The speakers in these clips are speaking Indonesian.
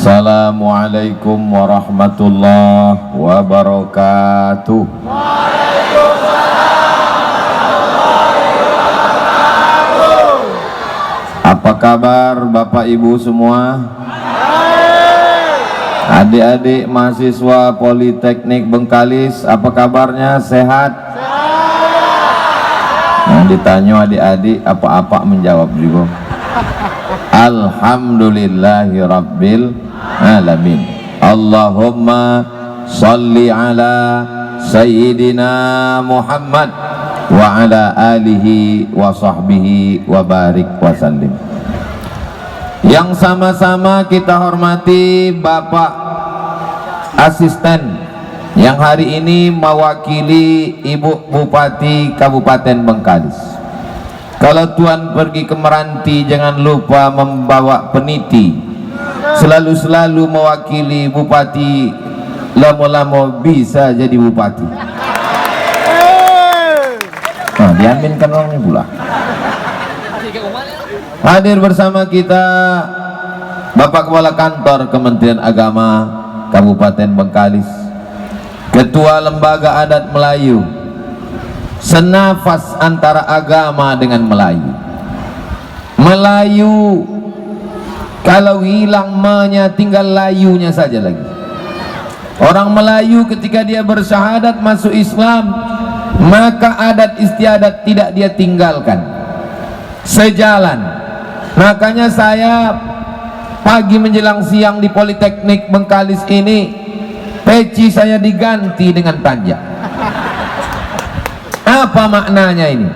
Assalamualaikum warahmatullahi wabarakatuh. Apa kabar Bapak Ibu semua? Adik-adik mahasiswa Politeknik Bengkalis, apa kabarnya? Sehat? Yang ditanya adik-adik apa-apa menjawab juga. Alhamdulillahi Rabbil Alamin. Allahumma salli ala Sayyidina Muhammad wa ala alihi wa sahbihi wa barik wa sallim. Yang sama-sama kita hormati Bapak Asisten yang hari ini mewakili Ibu Bupati Kabupaten Bengkalis. Kalau Tuan pergi ke Meranti, jangan lupa membawa peniti. Selalu mewakili Bupati, lama-lama bisa jadi Bupati. Nah, diaminkan orangnya pula. Hadir bersama kita Bapak Kepala Kantor Kementerian Agama Kabupaten Bengkalis, Ketua Lembaga Adat Melayu, senafas antara agama dengan Melayu. Melayu kalau hilang manya, tinggal layunya saja lagi. Orang Melayu ketika dia bersyahadat masuk Islam, maka adat istiadat tidak dia tinggalkan, sejalan. Makanya saya pagi menjelang siang di Politeknik Bengkalis ini, peci saya diganti dengan tanja. Apa maknanya ini?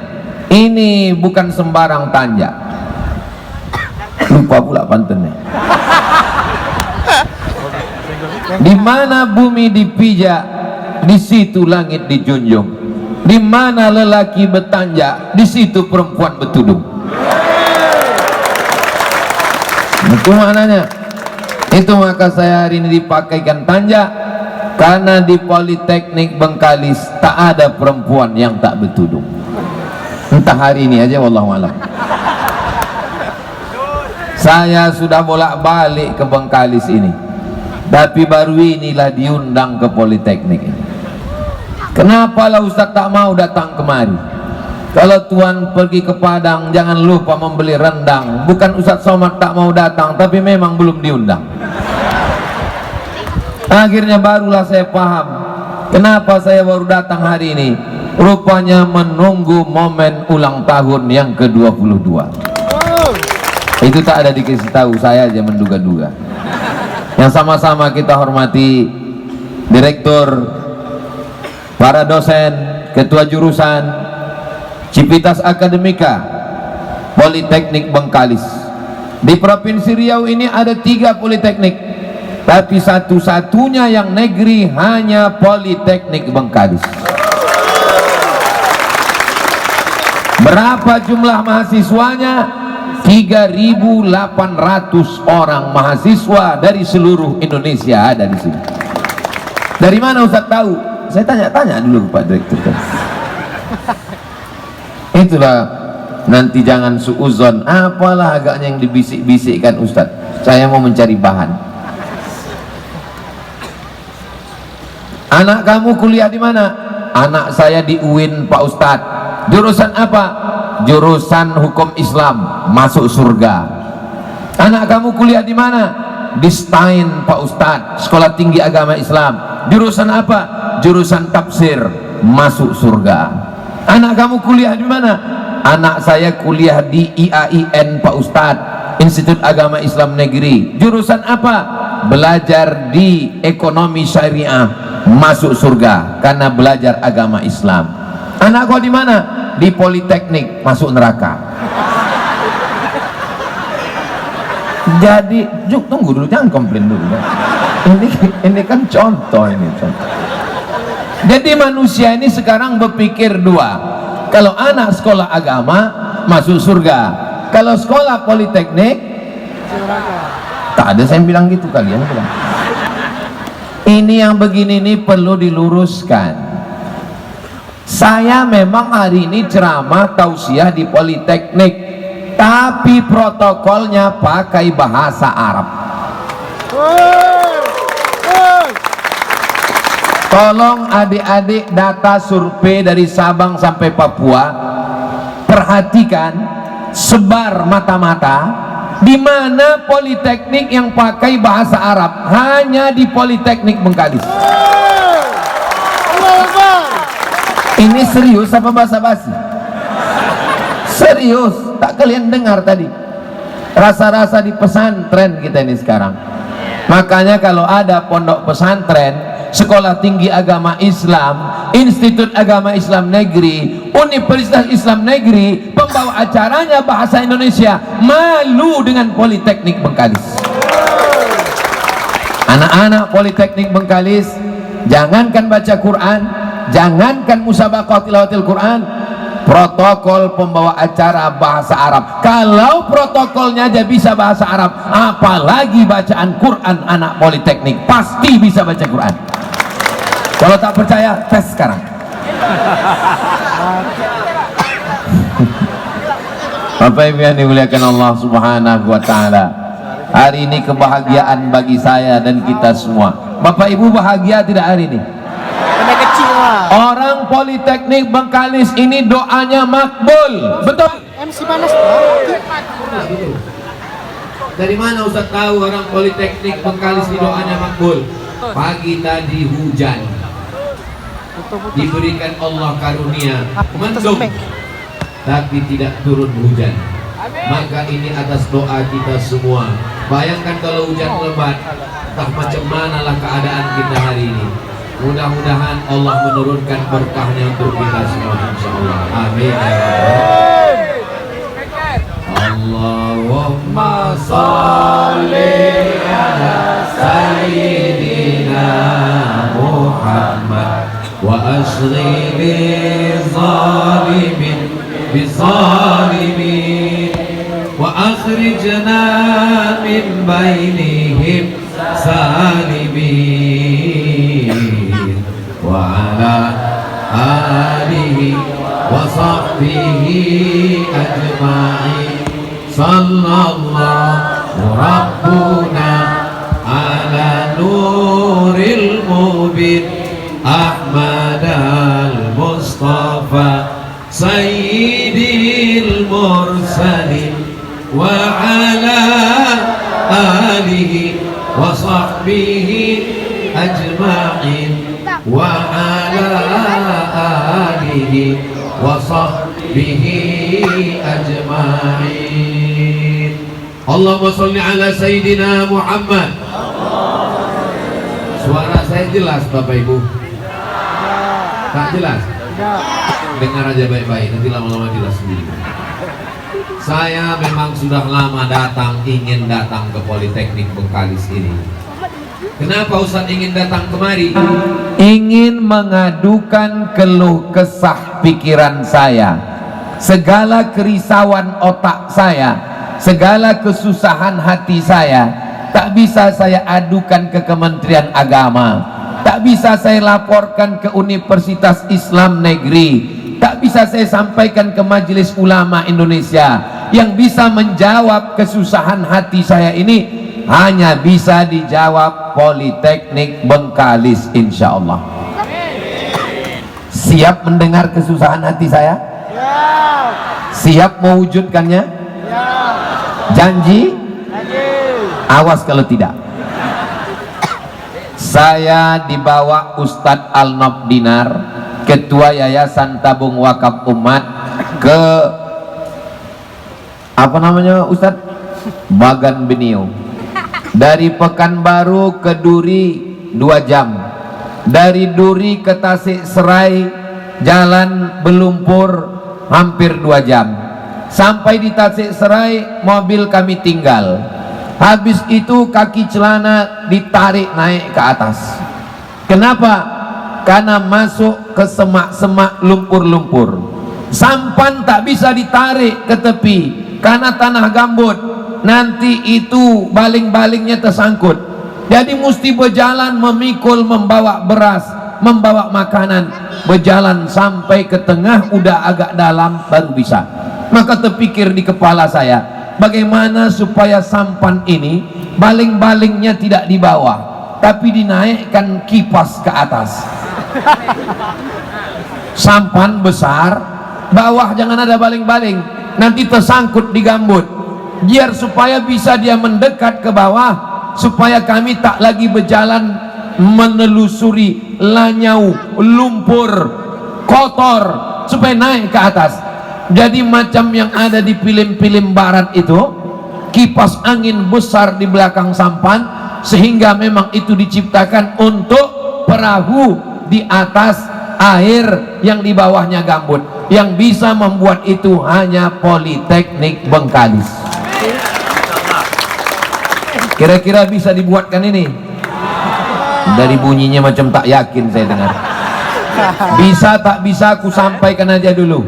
Ini bukan sembarang tanja. Lupa pula pantennya. Di mana bumi dipijak, di situ langit dijunjung. Di mana lelaki bertanja, di situ perempuan bertudung. Itu maknanya. Itu maka saya hari ini dipakaikan tanja, karena di Politeknik Bengkalis tak ada perempuan yang tak bertudung. Entah hari ini aja, wallahu a'lam. Saya sudah bolak-balik ke Bengkalis ini, tapi baru inilah diundang ke Politeknik ini. Kenapa lah Ustaz tak mau datang kemari? Kalau Tuan pergi ke Padang, jangan lupa membeli rendang. Bukan Ustaz Somad tak mau datang, tapi memang belum diundang. Akhirnya barulah saya paham kenapa saya baru datang hari ini. Rupanya menunggu momen ulang tahun yang ke-22. Itu tak ada dikasih tahu, saya aja menduga-duga. Yang sama-sama kita hormati direktur, para dosen, ketua jurusan Civitas Akademika Politeknik Bengkalis. Di Provinsi Riau ini ada 3 politeknik, tapi satu-satunya yang negeri hanya Politeknik Bengkalis. Berapa jumlah mahasiswanya? 3.800 orang mahasiswa dari seluruh Indonesia ada di sini. Dari mana Ustaz tahu? Saya tanya-tanya dulu Pak Direktur. Itulah, nanti jangan suuzon, apalah agaknya yang dibisik-bisikkan Ustaz. Saya mau mencari bahan. Anak kamu kuliah di mana? Anak saya di UIN Pak Ustadz. Jurusan apa? Jurusan Hukum Islam, masuk surga. Anak kamu kuliah di mana? Di STAIN Pak Ustadz, Sekolah Tinggi Agama Islam. Jurusan apa? Jurusan Tafsir, masuk surga. Anak kamu kuliah di mana? Anak saya kuliah di IAIN Pak Ustadz, Institut Agama Islam Negeri. Jurusan apa? Belajar di Ekonomi Syariah, masuk surga karena belajar agama Islam. Anak kau di mana? Di Politeknik, masuk neraka. Jadi, tunggu dulu, jangan komplain dulu. Ini kan contoh ini. Jadi manusia ini sekarang berpikir 2. Kalau anak sekolah agama masuk surga, kalau sekolah politeknik tak ada. Saya bilang gitu, kalian bilang. Ini yang begini ini perlu diluruskan. Saya memang hari ini ceramah tausiah di Politeknik, tapi protokolnya pakai bahasa Arab. Tolong adik-adik data survei dari Sabang sampai Papua, perhatikan, sebar mata-mata, di mana politeknik yang pakai bahasa Arab, hanya di Politeknik Bengkalis. Ini serius apa basa-basi? Serius, tak kalian dengar tadi? Rasa-rasa di pesantren kita ini sekarang. Makanya kalau ada pondok pesantren, sekolah tinggi agama Islam, Institut Agama Islam Negeri, Universitas Islam Negeri, pembawa acaranya bahasa Indonesia, malu dengan Politeknik Bengkalis. Anak-anak Politeknik Bengkalis, jangankan baca Quran, jangankan musabaqah tilawatil Quran, protokol pembawa acara bahasa Arab. Kalau protokolnya aja bisa bahasa Arab, apalagi bacaan Quran anak Politeknik, pasti bisa baca Quran. Kalau tak percaya, tes sekarang. Bapak Ibu yang dimuliakan Allah Subhanahu wa Ta'ala, hari ini kebahagiaan bagi saya dan kita semua. Bapak Ibu bahagia tidak hari ini? Orang Politeknik Bengkalis ini doanya makbul, betul? MC panas. Dari mana Ustaz tahu orang Politeknik Bengkalis ini doanya makbul? Pagi tadi hujan, diberikan Allah karunia mendung, tapi tidak turun hujan. Maka ini atas doa kita semua. Bayangkan kalau hujan lebat, entah macam manalah keadaan kita hari ini. Mudah-mudahan Allah menurunkan berkahnya untuk kita semua, insyaallah. Amin. Allahumma sholli ala sayyidina Muhammad wa ashri bizalimin wa akhrijna min bainihim salimin wa ala alihi wa sahbihi ajma'in. Sallallahu rabbuna ala nuril mubin Ahmad al-Mustafa sayyidil mursalin wa ala alihi wa sahbihi ajma'in wa ala alihi wa sahbihi ajma'in. Allahumma sholli ala sayyidina Muhammad. Suara saya jelas Bapak Ibu? Tak jelas? Dengar aja baik-baik, nanti lama-lama jelas sendiri. Saya memang sudah lama ingin datang ke Politeknik Bengkalis ini. Kenapa Ustaz ingin datang kemari? Ingin mengadukan keluh kesah pikiran saya, segala kerisauan otak saya, segala kesusahan hati saya, tak bisa saya adukan ke Kementerian Agama, tak bisa saya laporkan ke Universitas Islam Negeri, tak bisa saya sampaikan ke Majelis Ulama Indonesia. Yang bisa menjawab kesusahan hati saya ini hanya bisa dijawab Politeknik Bengkalis, insya Allah. Siap mendengar kesusahan hati saya? Siap mewujudkannya? Janji? Awas kalau tidak. Saya dibawa Ustadz Al-Nob Dinar, Ketua Yayasan Tabung Wakaf Umat, ke apa namanya Ustadz? Bagan Beniau. Dari Pekanbaru ke Duri 2 jam, dari Duri ke Tasik Serai jalan berlumpur hampir 2 jam. Sampai di Tasik Serai mobil kami tinggal. Habis itu kaki celana ditarik naik ke atas. Kenapa? Karena masuk ke semak-semak lumpur-lumpur. Sampan tak bisa ditarik ke tepi karena tanah gambut. Nanti itu baling-balingnya tersangkut. Jadi mesti berjalan memikul, membawa beras, membawa makanan, berjalan sampai ke tengah udah agak dalam baru bisa. Maka terpikir di kepala saya, bagaimana supaya sampan ini baling-balingnya tidak di bawah tapi dinaikkan kipas ke atas. Sampan besar, bawah jangan ada baling-baling, nanti tersangkut di gambut, biar supaya bisa dia mendekat ke bawah, supaya kami tak lagi berjalan menelusuri lanyau, lumpur, kotor, supaya naik ke atas. Jadi macam yang ada di film-film barat itu, kipas angin besar di belakang sampan, sehingga memang itu diciptakan untuk perahu di atas air yang di bawahnya gambut. Yang bisa membuat itu hanya Politeknik Bengkalis. Kira-kira bisa dibuatkan ini? Dari bunyinya macam tak yakin saya dengar. Bisa tak bisa aku sampaikan aja dulu.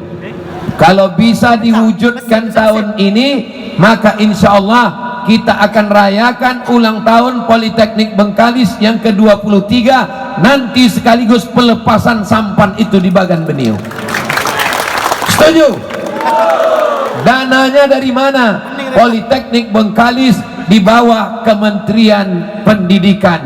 Kalau bisa diwujudkan tahun ini, maka insya Allah kita akan rayakan ulang tahun Politeknik Bengkalis yang ke-23, nanti sekaligus pelepasan sampan itu di Bagan Benio. Setuju? Dananya dari mana? Politeknik Bengkalis di bawah Kementerian Pendidikan,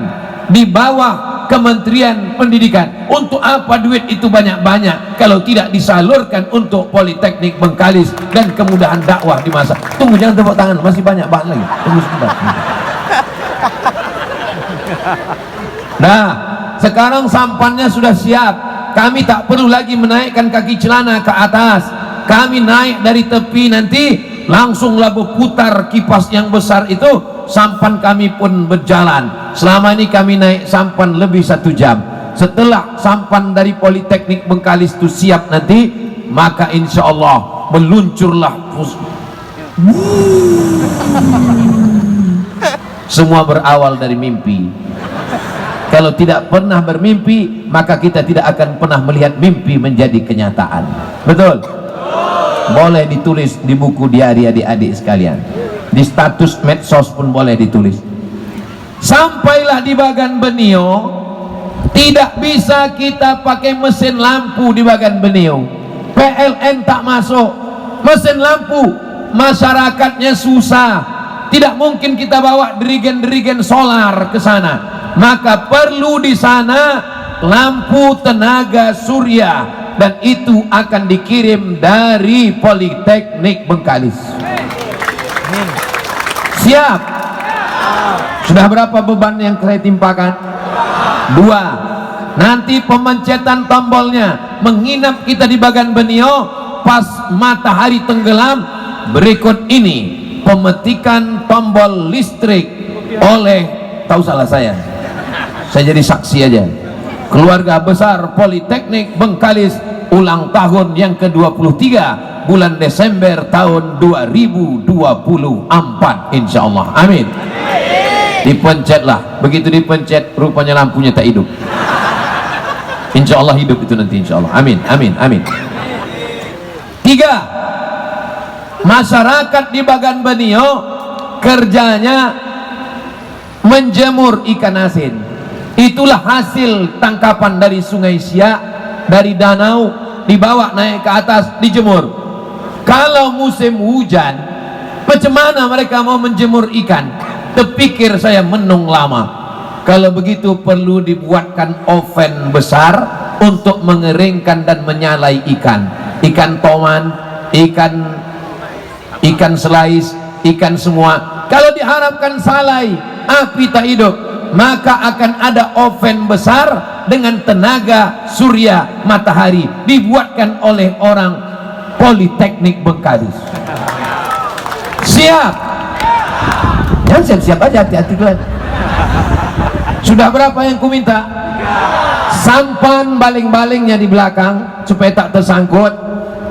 di bawah Kementerian Pendidikan. Untuk apa duit itu banyak-banyak kalau tidak disalurkan untuk Politeknik Bengkalis dan kemudahan dakwah di masa. Tunggu, jangan tepuk tangan, masih banyak lagi. Tunggu sebentar. Nah, sekarang sampannya sudah siap. Kami tak perlu lagi menaikkan kaki celana ke atas. Kami naik dari tepi, nanti langsunglah berputar kipas yang besar itu. Sampan kami pun berjalan. Selama ini kami naik sampan lebih 1 jam. Setelah sampan dari Politeknik Bengkalis itu siap nanti, maka insya Allah meluncurlah. Semua berawal dari mimpi. Kalau tidak pernah bermimpi, maka kita tidak akan pernah melihat mimpi menjadi kenyataan. Betul? Boleh ditulis di buku diari adik-adik sekalian, di status medsos pun boleh ditulis. Sampailah di Bagan Benio, tidak bisa kita pakai mesin lampu di Bagan Benio. PLN tak masuk, mesin lampu masyarakatnya susah. Tidak mungkin kita bawa dirigen-dirigen solar ke sana. Maka perlu di sana lampu tenaga surya, dan itu akan dikirim dari Politeknik Bengkalis. Siap? Sudah berapa beban yang saya timpakan? 2. Nanti pemencetan tombolnya menginap kita di Bagan Benio pas matahari tenggelam. Berikut ini pemetikan tombol listrik oleh, tahu salah saya jadi saksi aja, keluarga besar Politeknik Bengkalis ulang tahun yang ke-23 bulan Desember tahun 2024 insyaallah. Amin. Dipencetlah, begitu dipencet rupanya lampunya tak hidup. Insyaallah hidup itu nanti insyaallah. Amin, amin, amin. 3. Masyarakat di Bagan Benio kerjanya menjemur ikan asin. Itulah hasil tangkapan dari Sungai Siak, dari danau, dibawa naik ke atas, dijemur. Kalau musim hujan, macam mana mereka mau menjemur ikan? Terpikir saya menung lama. Kalau begitu perlu dibuatkan oven besar untuk mengeringkan dan menyalai ikan. Ikan toman, ikan selais, ikan semua. Kalau diharapkan salai, api tak hidup, maka akan ada oven besar dengan tenaga surya matahari, dibuatkan oleh orang Politeknik Bengkalis. Siap? Jangan siap-siap aja, hati-hati kalian. Sudah berapa yang ku minta? Sampan baling-balingnya di belakang supaya tak tersangkut,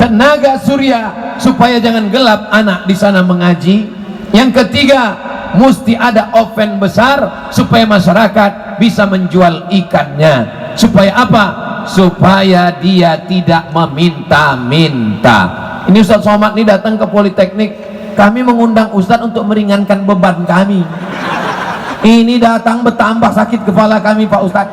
tenaga surya supaya jangan gelap anak di sana mengaji. Yang ketiga, mesti ada oven besar supaya masyarakat bisa menjual ikannya. Supaya apa? Supaya dia tidak meminta-minta. Ini Ustaz Somad ini datang ke Politeknik, kami mengundang Ustaz untuk meringankan beban kami. Ini datang bertambah sakit kepala kami Pak Ustaz.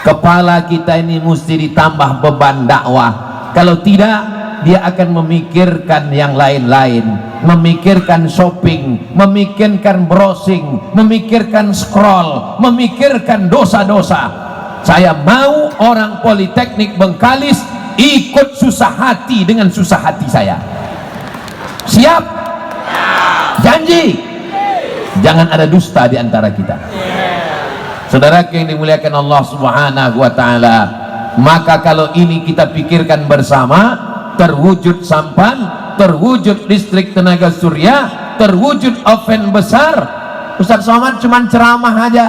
Kepala kita ini mesti ditambah beban dakwah. Kalau tidak, dia akan memikirkan yang lain-lain, memikirkan shopping, memikirkan browsing, memikirkan scroll, memikirkan dosa-dosa. Saya mau orang Politeknik Bengkalis ikut susah hati dengan susah hati saya. Siap? Janji? Jangan ada dusta di antara kita. Saudara yang dimuliakan Allah Subhanahu wa taala, maka kalau ini kita pikirkan bersama, terwujud sampan, terwujud listrik tenaga surya, terwujud oven besar. Ustaz Somad cuman ceramah aja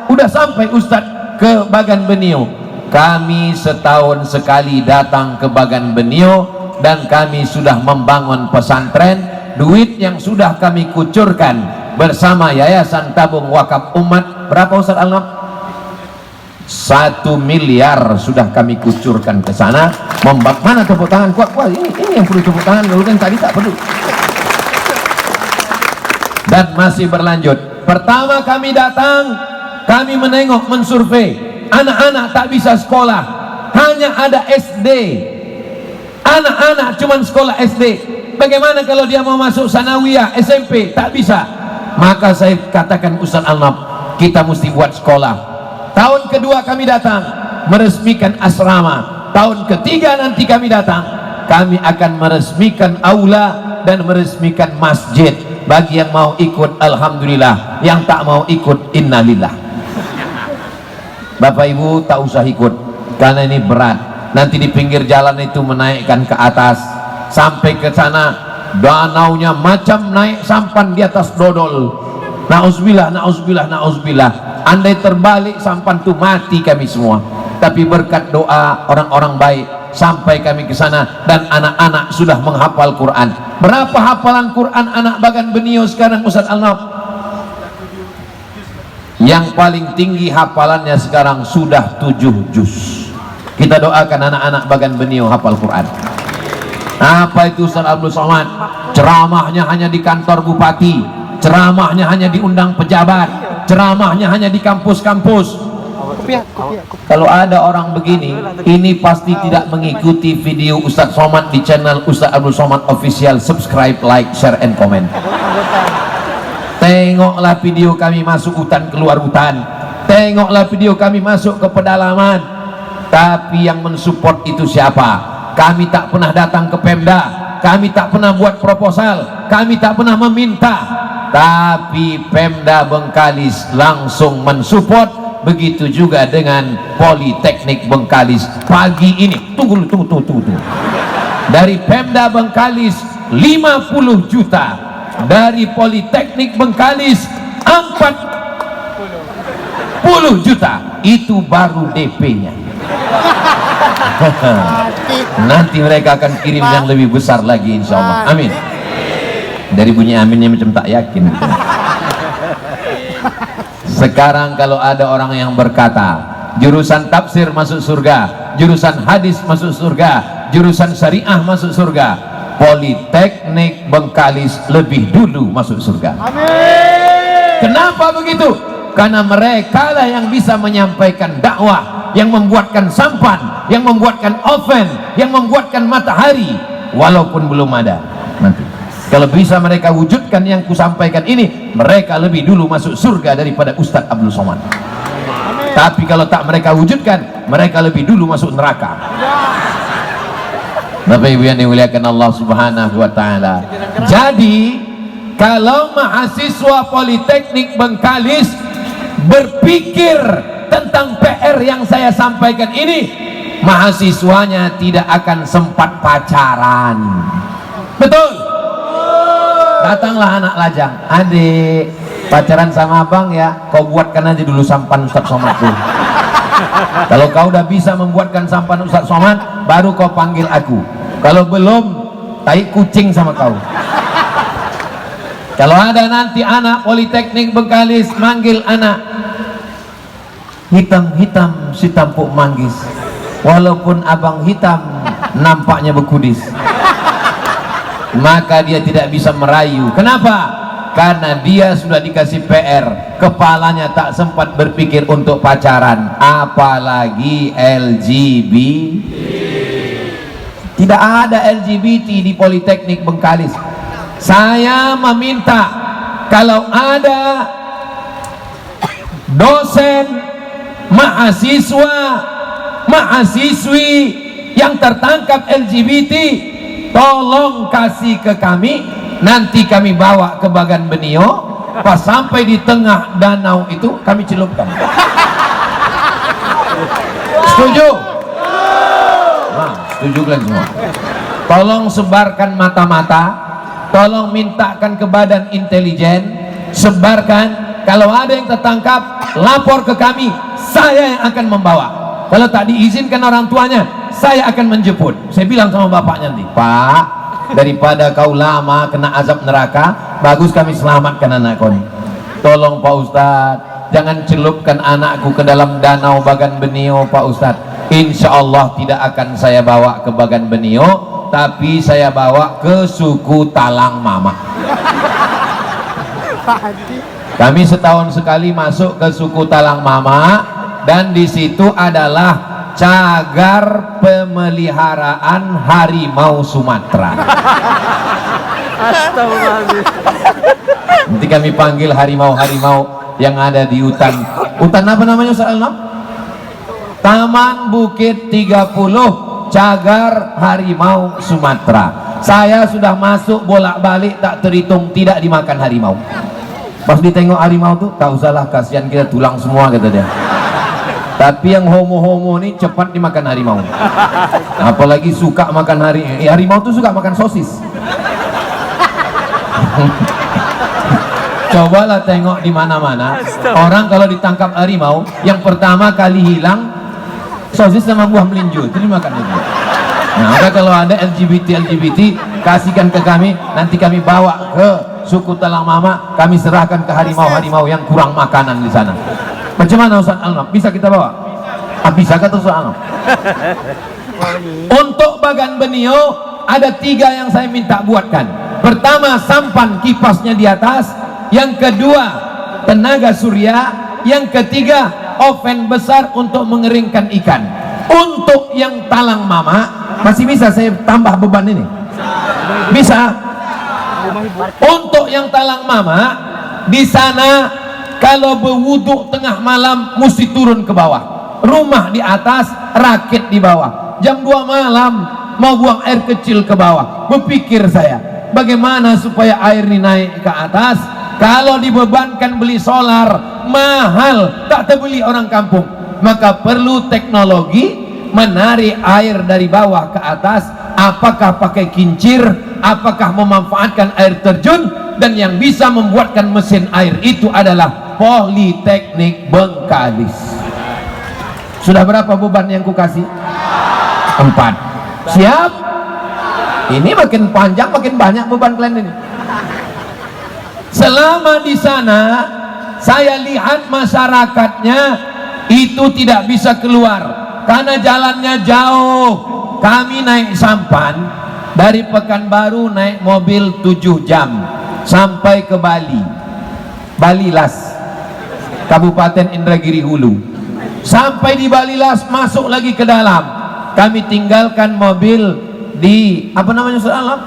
udah sampai Ustaz ke Bagan Benio. Kami setahun sekali datang ke Bagan Benio dan kami sudah membangun pesantren. Duit yang sudah kami kucurkan bersama Yayasan Tabung Wakaf Umat, berapa Ustaz Alnam? 1 miliar sudah kami kucurkan ke sana. Mana tepuk tangan? Kuat ini yang perlu tepuk tangan, lalu kan tadi tak perlu. Dan masih berlanjut. Pertama kami datang, kami menengok, mensurvei, anak-anak tak bisa sekolah, hanya ada SD. Anak-anak cuman sekolah SD. Bagaimana kalau dia mau masuk sanawiyah, SMP? Tak bisa. Maka saya katakan Ustaz Alnab, kita mesti buat sekolah. Tahun kedua kami datang, meresmikan asrama. Tahun ketiga nanti kami datang, kami akan meresmikan aula dan meresmikan masjid. Bagi yang mau ikut, alhamdulillah. Yang tak mau ikut, innalillah. Bapak Ibu tak usah ikut, karena ini berat. Nanti di pinggir jalan itu menaikkan ke atas, sampai ke sana danaunya macam naik sampan di atas dodol. Nauzubillah, nauzubillah, nauzubillah. Andai terbalik sampan itu mati kami semua. Tapi berkat doa orang-orang baik sampai kami ke sana dan anak-anak sudah menghafal Quran. Berapa hafalan Quran anak Bagan Benio sekarang Ustaz Alnab? Yang paling tinggi hafalannya sekarang sudah 7 juz. Kita doakan anak-anak Bagan Benio hafal Quran. Apa itu Ustaz Abdul Somad? Ceramahnya hanya di kantor bupati, ceramahnya hanya diundang pejabat, ceramahnya hanya di kampus-kampus. Kalau ada orang begini, ini pasti tidak mengikuti video Ustaz Somad di channel Ustaz Abdul Somad Official. Subscribe, like, share, and comment. Tengoklah video kami masuk hutan, keluar hutan. Tengoklah video kami masuk ke pedalaman. Tapi yang mensupport itu siapa? Kami tak pernah datang ke Pemda, kami tak pernah buat proposal, kami tak pernah meminta, tapi Pemda Bengkalis langsung mensupport. Begitu juga dengan Politeknik Bengkalis. Pagi ini tunggu. Dari Pemda Bengkalis 50 juta, dari Politeknik Bengkalis 40 juta. Itu baru DP-nya. Nanti mereka akan kirim yang lebih besar lagi, insya Allah. Amin. Dari bunyi aminnya macam tak yakin gitu. Sekarang kalau ada orang yang berkata jurusan tafsir masuk surga, jurusan hadis masuk surga, jurusan syariah masuk surga, Politeknik Bengkalis lebih dulu masuk surga. Amin. Kenapa begitu? Karena mereka lah yang bisa menyampaikan dakwah, yang membuatkan sampan, yang membuatkan oven, yang membuatkan matahari, walaupun belum ada. Nanti kalau bisa mereka wujudkan yang kusampaikan ini, mereka lebih dulu masuk surga daripada Ustadz Abdul Somad. Tapi kalau tak mereka wujudkan, mereka lebih dulu masuk neraka. Bapak Ibu yang dimuliakan Allah Subhanahu wa taala. Jadi kalau mahasiswa Politeknik Bengkalis berpikir tentang PR yang saya sampaikan ini, mahasiswanya tidak akan sempat pacaran. Betul? Datanglah anak lajang, adik pacaran sama abang ya, kau buatkan aja dulu sampan Ustaz Somad tuh. Kalau kau udah bisa membuatkan sampan Ustaz Somad, baru kau panggil aku. Kalau belum, tai kucing sama kau. Kalau ada nanti anak Politeknik Bengkalis manggil anak, hitam-hitam si tampuk manggis, walaupun abang hitam nampaknya bekudis, maka dia tidak bisa merayu. Kenapa? Karena dia sudah dikasih PR, kepalanya tak sempat berpikir untuk pacaran, apalagi LGBT. Tidak ada LGBT di Politeknik Bengkalis. Saya meminta kalau ada dosen, mahasiswa, mahasiswi yang tertangkap LGBT, tolong kasih ke kami, nanti kami bawa ke Bagan Benio. Pas sampai di tengah danau itu kami celupkan. Setuju? Nah, setuju kalian semua. Tolong sebarkan mata-mata, tolong mintakan ke badan intelijen, sebarkan. Kalau ada yang tertangkap, lapor ke kami, saya yang akan membawa. Kalau tak diizinkan orang tuanya, saya akan menjemput. Saya bilang sama bapaknya nanti, Pak, daripada kau lama kena azab neraka, bagus kami selamatkan anak kau. Tolong Pak Ustadz, jangan celupkan anakku ke dalam danau Bagan Benio Pak Ustadz. Insya Allah tidak akan saya bawa ke Bagan Benio, tapi saya bawa ke suku Talang Mama. Kami setahun sekali masuk ke suku Talang Mama, dan di situ adalah cagar pemeliharaan harimau Sumatera. Nanti kami panggil harimau-harimau yang ada di hutan apa namanya Ustaz Alnam? Taman Bukit 30 cagar harimau Sumatera. Saya sudah masuk bolak-balik tak terhitung tidak dimakan harimau. Pas ditengok harimau tuh, tak usahlah, kasihan kita tulang semua kata dia. Tapi yang homo-homo ini cepat dimakan harimau. Apalagi suka makan harimau tuh suka makan sosis. Cobalah tengok di mana-mana orang kalau ditangkap harimau, yang pertama kali hilang sosis sama buah melinjo itu dimakan itu. Nah, maka kalau ada LGBT kasihkan ke kami, nanti kami bawa ke suku Talang Mama, kami serahkan ke harimau-harimau yang kurang makanan di sana. Macam mana Ustaz Alnam? Bisa kita bawa? Bisa kata Ustaz Alnam. Untuk Bagan Benio ada 3 yang saya minta buatkan. Pertama, sampan kipasnya di atas. Yang kedua, tenaga surya. Yang ketiga, oven besar untuk mengeringkan ikan. Untuk yang Talang Mama, masih bisa saya tambah beban ini? Bisa. Untuk yang Talang Mama, di sana kalau berwuduk tengah malam mesti turun ke bawah. Rumah di atas, rakit di bawah. Jam 2 malam mau buang air kecil ke bawah. Berpikir saya, bagaimana supaya air ini naik ke atas? Kalau dibebankan beli solar, mahal, tak terbeli orang kampung. Maka perlu teknologi menarik air dari bawah ke atas. Apakah pakai kincir, apakah memanfaatkan air terjun, dan yang bisa membuatkan mesin air itu adalah Politeknik Bengkalis. Sudah berapa beban yang ku kasih? 4. Siap? Ini makin panjang makin banyak beban kalian ini. Selama di sana saya lihat masyarakatnya itu tidak bisa keluar karena jalannya jauh. Kami naik sampan dari Pekanbaru, naik mobil 7 jam sampai ke Bali, Balilas, Kabupaten Indragiri Hulu. Sampai di Balilas, masuk lagi ke dalam. Kami tinggalkan mobil di apa namanya Ustaz Alam?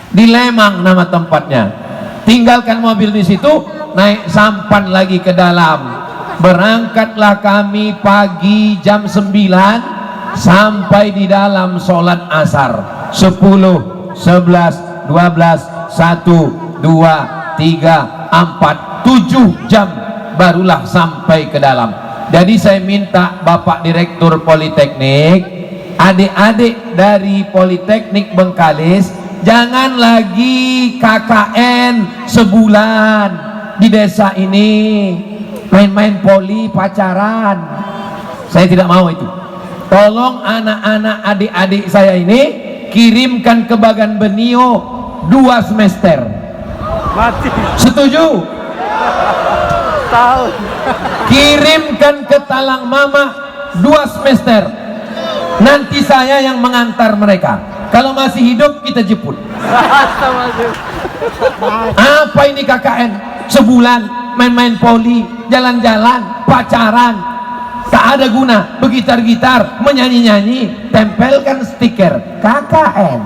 Di Lemang nama tempatnya. Tinggalkan mobil di situ, naik sampan lagi ke dalam. Berangkatlah kami pagi jam 9 sampai di dalam sholat asar. 10, 11, 12, 1, 2, 3, 4, 7 jam barulah sampai ke dalam. Jadi saya minta Bapak Direktur Politeknik, adik-adik dari Politeknik Bengkalis, jangan lagi KKN sebulan di desa ini, main-main poli, pacaran. Saya tidak mau itu. Tolong anak-anak adik-adik saya ini kirimkan ke Bagan Benio 2 semester. Mati. Setuju? Tahu. Kirimkan ke Talang Mama 2 semester. Nanti saya yang mengantar mereka. Kalau masih hidup kita jemput. Apa ini KKN? Sebulan main-main poli, jalan-jalan, pacaran. Tak tak ada guna bergitar-gitar, menyanyi-nyanyi, tempelkan stiker KKN.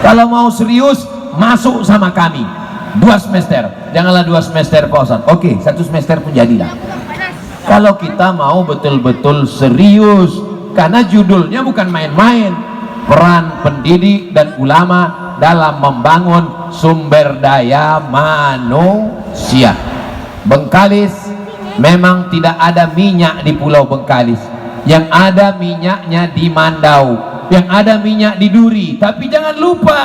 Kalau mau serius, masuk sama kami 2 semester, janganlah 2 semester Pak Ustaz. Oke, 1 semester pun jadilah. Kalau kita mau betul-betul serius, karena judulnya bukan main-main, peran pendidik dan ulama dalam membangun sumber daya manusia. Bengkalis memang tidak ada minyak di Pulau Bengkalis, yang ada minyaknya di Mandau, yang ada minyak di Duri. Tapi jangan lupa,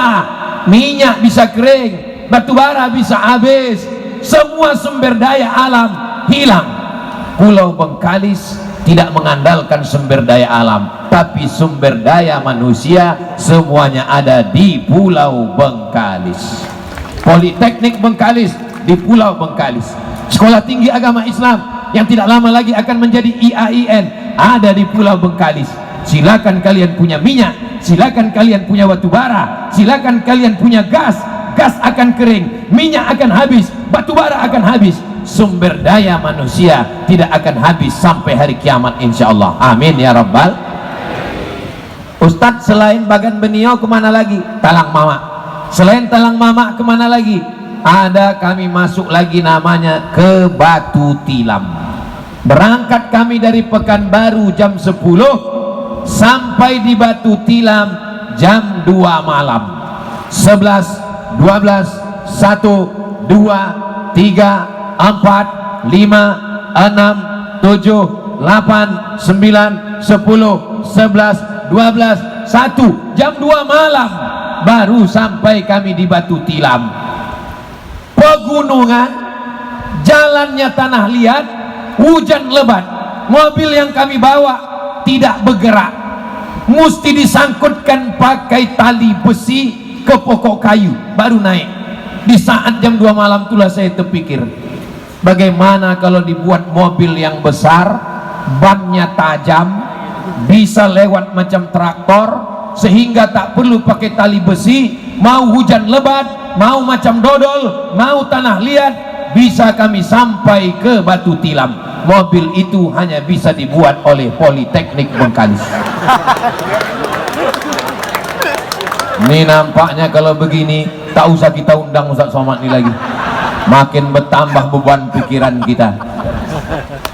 minyak bisa kering, batu bara bisa habis, semua sumber daya alam hilang. Pulau Bengkalis tidak mengandalkan sumber daya alam, tapi sumber daya manusia semuanya ada di Pulau Bengkalis. Politeknik Bengkalis di Pulau Bengkalis, Sekolah Tinggi Agama Islam yang tidak lama lagi akan menjadi IAIN ada di Pulau Bengkalis. Silakan kalian punya minyak, silakan kalian punya batu bara, silakan kalian punya gas. Gas akan kering, minyak akan habis, batu bara akan habis, sumber daya manusia tidak akan habis sampai hari kiamat insyaallah. Amin ya rabbal. Ustadz, selain Bagan Benio kemana lagi? Talang Mama. Selain Talang Mama kemana lagi? Ada, kami masuk lagi namanya ke Batu Tilam. Berangkat kami dari Pekanbaru jam 10 sampai di Batu Tilam jam 2 malam. 11, 12, 1, 2, 3, 4, 5, 6, 7, 8, 9, 10, 11, 12, 1, jam 2 malam baru sampai kami di Batu Tilam. Pegunungan, jalannya tanah liat, hujan lebat, mobil yang kami bawa tidak bergerak, mesti disangkutkan pakai tali besi ke pokok kayu baru naik. Di saat jam 2 malam itulah saya terpikir, bagaimana kalau dibuat mobil yang besar, bannya tajam, bisa lewat macam traktor, sehingga tak perlu pakai tali besi. Mau hujan lebat, mau macam dodol, mau tanah liat, bisa kami sampai ke Batu Tilam. Mobil itu hanya bisa dibuat oleh Politeknik Bengkalis. Ini nampaknya kalau begini tak usah kita undang Ustaz Somad ini lagi, makin bertambah beban pikiran kita.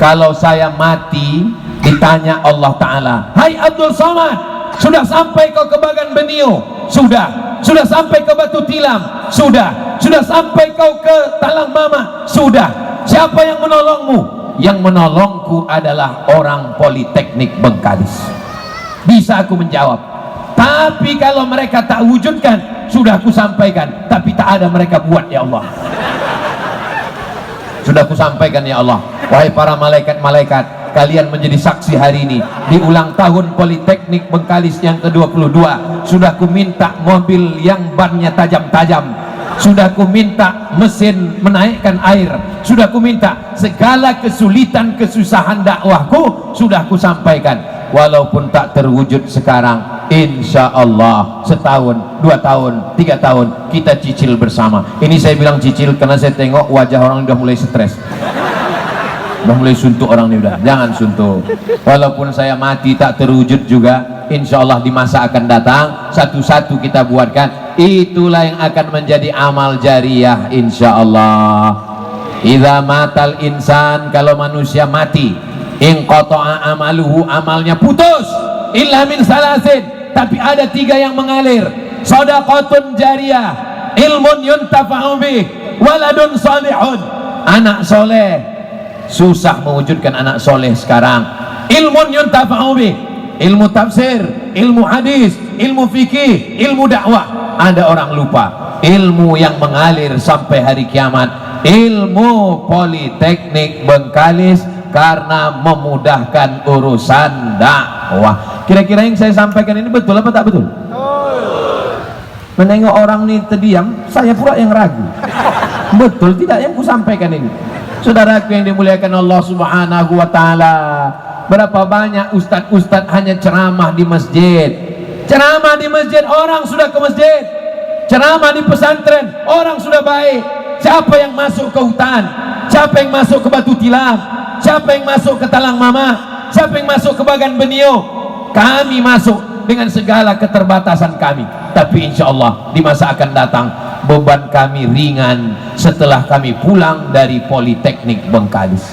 Kalau saya mati ditanya Allah Ta'ala, hai Abdul Somad, sudah sampai kau ke Bagan Benio? Sudah. Sudah sampai ke Batu Tilam? Sudah. Sudah sampai kau ke Talang Mama? Sudah. Siapa yang menolongmu? Yang menolongku adalah orang Politeknik Bengkalis. Bisa aku menjawab. Tapi kalau mereka tak wujudkan, sudah aku sampaikan, tapi tak ada mereka buat ya Allah. Sudah aku sampaikan ya Allah. Wahai para malaikat-malaikat, kalian menjadi saksi hari ini di ulang tahun Politeknik Bengkalis yang ke-22. Sudah aku minta mobil yang bannya tajam-tajam, sudah aku minta mesin menaikkan air, sudah aku minta segala kesulitan kesusahan dakwahku sudah aku sampaikan. Walaupun tak terwujud sekarang, insya Allah setahun, 2 tahun, 3 tahun kita cicil bersama. Ini saya bilang cicil karena saya tengok wajah orang udah mulai stres, udah mulai suntuk orang ini. Udah jangan suntuk. Walaupun saya mati tak terwujud juga, insya Allah di masa akan datang satu-satu kita buatkan. Itulah yang akan menjadi amal jariah insya Allah. Idza matal insan, kalau manusia mati, in qata'a amaluhu, amalnya putus, illa min salasin, tapi ada 3 yang mengalir. Shadaqatun jariyah, ilmun yuntafa'u bih, waladun salihun, anak soleh. Susah mewujudkan anak soleh sekarang. Ilmun yuntafa'u bih, ilmu tafsir, ilmu hadis, ilmu fikih, ilmu dakwah. Ada orang lupa ilmu yang mengalir sampai hari kiamat, ilmu Politeknik Bengkalis, karena memudahkan urusan dakwah. Kira-kira yang saya sampaikan ini betul apa tak betul? Menengok orang ini terdiam, saya pula yang ragu. Betul tidak yang ku sampaikan ini? Saudaraku yang dimuliakan Allah Subhanahu wa Ta'ala, berapa banyak ustadz-ustadz hanya ceramah di masjid. Ceramah di masjid, orang sudah ke masjid. Ceramah di pesantren, orang sudah baik. Siapa yang masuk ke hutan? Siapa yang masuk ke Batu Tilam? Siapa yang masuk ke Talang Mama? Siapa yang masuk ke Bagan Benio? Kami masuk dengan segala keterbatasan kami, tapi insya Allah di masa akan datang beban kami ringan setelah kami pulang dari Politeknik Bengkalis.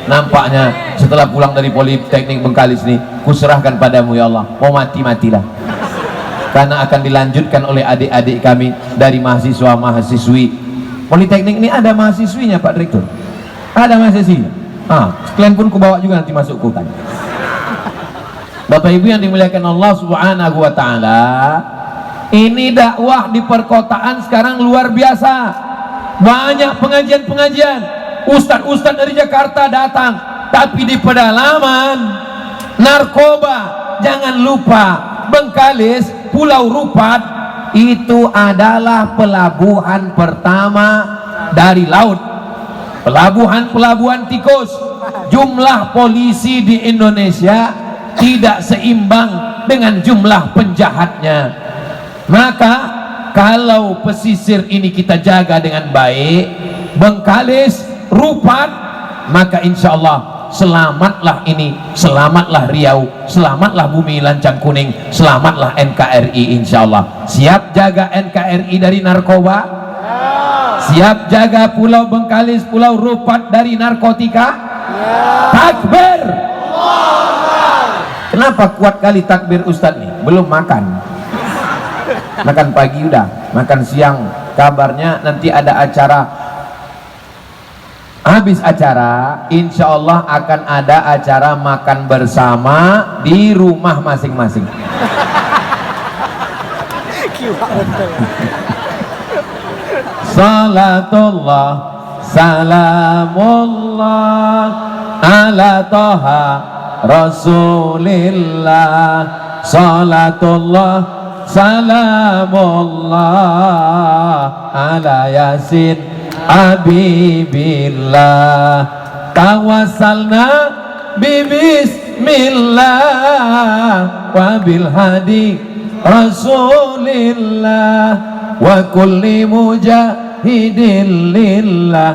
Nampaknya setelah pulang dari Politeknik Bengkalis ini, kuserahkan padamu ya Allah, mau mati-matilah, karena akan dilanjutkan oleh adik-adik kami dari mahasiswa-mahasiswi Politeknik ini. Ada mahasiswinya Pak Direktur, ada mahasiswinya. Sekalian pun kubawa juga nanti masuk kutan. Bapak Ibu yang dimuliakan Allah Subhanahu wa Ta'ala, ini dakwah di perkotaan sekarang luar biasa. Banyak pengajian-pengajian, ustadz-ustadz dari Jakarta datang, tapi di pedalaman narkoba. Jangan lupa Bengkalis, Pulau Rupat itu adalah pelabuhan pertama dari laut, pelabuhan tikus. Jumlah polisi di Indonesia tidak seimbang dengan jumlah penjahatnya. Maka kalau pesisir ini kita jaga dengan baik, Bengkalis, Rupat, maka insya Allah selamatlah ini, selamatlah Riau, selamatlah Bumi Lancang Kuning, selamatlah NKRI insya Allah. Siap jaga NKRI dari narkoba? Siap jaga Pulau Bengkalis, Pulau Rupat dari narkotika? Takbir! Kenapa kuat kali takbir Ustadz nih? Belum makan. Makan pagi udah, makan siang. Kabarnya nanti ada acara. Habis acara, insya Allah akan ada acara makan bersama di rumah masing-masing. Salatullah, salamullah ala toha Rasulillah. Salatullah, salamullah ala Yasin Habibillah. Tawassalna bibismillah wa bil hadi Rasulillah wa kulli mujahidin lillah